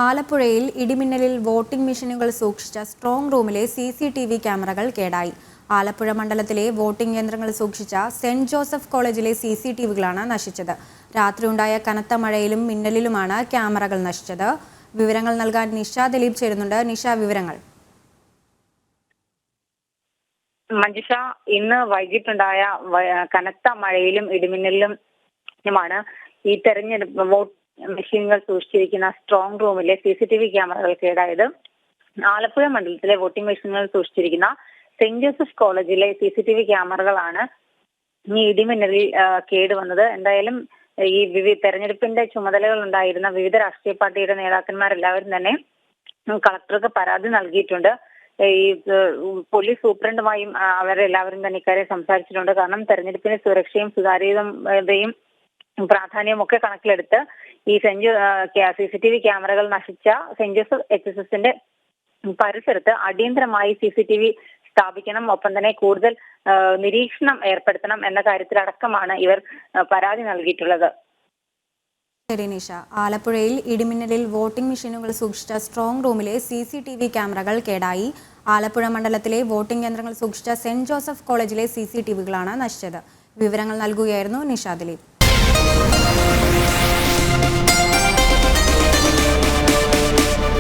ആലപ്പുഴയിൽ ഇടിമിന്നലിൽ വോട്ടിംഗ് മെഷീനുകൾ സൂക്ഷിച്ച സ്ട്രോങ് റൂമിലെ CCTV ക്യാമറകൾ കേടായി. ആലപ്പുഴ മണ്ഡലത്തിലെ വോട്ടിംഗ് യന്ത്രങ്ങൾ സൂക്ഷിച്ച സെന്റ് ജോസഫ് കോളേജിലെ CCTVകളാണ് നശിച്ചത്. രാത്രിയുണ്ടായ കനത്ത മഴയിലും മിന്നലിലുമാണ് ക്യാമറകൾ നശിച്ചത്. വിവരങ്ങൾ നൽകാൻ നിഷ ദിലീപ് ചേരുന്നുണ്ട്. നിഷ, വിവരങ്ങൾ. മഞ്ജുഷ, ഇന്ന് വൈകിട്ടുണ്ടായ കനത്ത മഴയിലും ഇടിമിന്നലിലുമാണ് ഈ തെരഞ്ഞെടുപ്പ് വോട്ട് മെഷീനുകൾ സൂക്ഷിച്ചിരിക്കുന്ന സ്ട്രോങ് റൂമിലെ CCTV ക്യാമറകൾ കേടായത്. ആലപ്പുഴ മണ്ഡലത്തിലെ വോട്ടിംഗ് മെഷീനുകൾ സൂക്ഷിച്ചിരിക്കുന്ന സെന്റ് ജോസഫ് കോളേജിലെ CCTV ക്യാമറകളാണ് ഈ ഇടിമിന്നലിൽ കേടുവന്നത്. എന്തായാലും ഈ തെരഞ്ഞെടുപ്പിന്റെ ചുമതലകൾ ഉണ്ടായിരുന്ന വിവിധ രാഷ്ട്രീയ പാർട്ടിയുടെ നേതാക്കന്മാരെല്ലാവരും തന്നെ കളക്ടർക്ക് പരാതി നൽകിയിട്ടുണ്ട്. ഈ പോലീസ് സൂപ്രണ്ടുമായും അവരെല്ലാവരും തന്നെ ഇക്കാര്യം സംസാരിച്ചിട്ടുണ്ട്. കാരണം തെരഞ്ഞെടുപ്പിന് സുരക്ഷയും സുതാര്യതയും പ്രാധാന്യവും ഒക്കെ കണക്കിലെടുത്ത് ഈ CCTV ക്യാമറകൾ നശിച്ച സെന്റ് ജോസഫ് HSSന്റെ പരിസരത്ത് അടിയന്തരമായി CCTV സ്ഥാപിക്കണം, ഒപ്പം തന്നെ കൂടുതൽ നിരീക്ഷണം ഏർപ്പെടുത്തണം എന്ന കാര്യത്തിലടക്കമാണ് ഇവർ പരാതി നൽകിയിട്ടുള്ളത്. ശരി നിഷ. ആലപ്പുഴയിൽ ഇടിമിന്നലിൽ വോട്ടിംഗ് മെഷീനുകൾ സൂക്ഷിച്ച സ്ട്രോങ് റൂമിലെ CCTV ക്യാമറകൾ കേടായി. ആലപ്പുഴ മണ്ഡലത്തിലെ വോട്ടിംഗ് യന്ത്രങ്ങൾ സൂക്ഷിച്ച സെന്റ് ജോസഫ് കോളേജിലെ CCTVകളാണ് നശിച്ചത്. വിവരങ്ങൾ നൽകുകയായിരുന്നു നിഷ ദിലീപ്.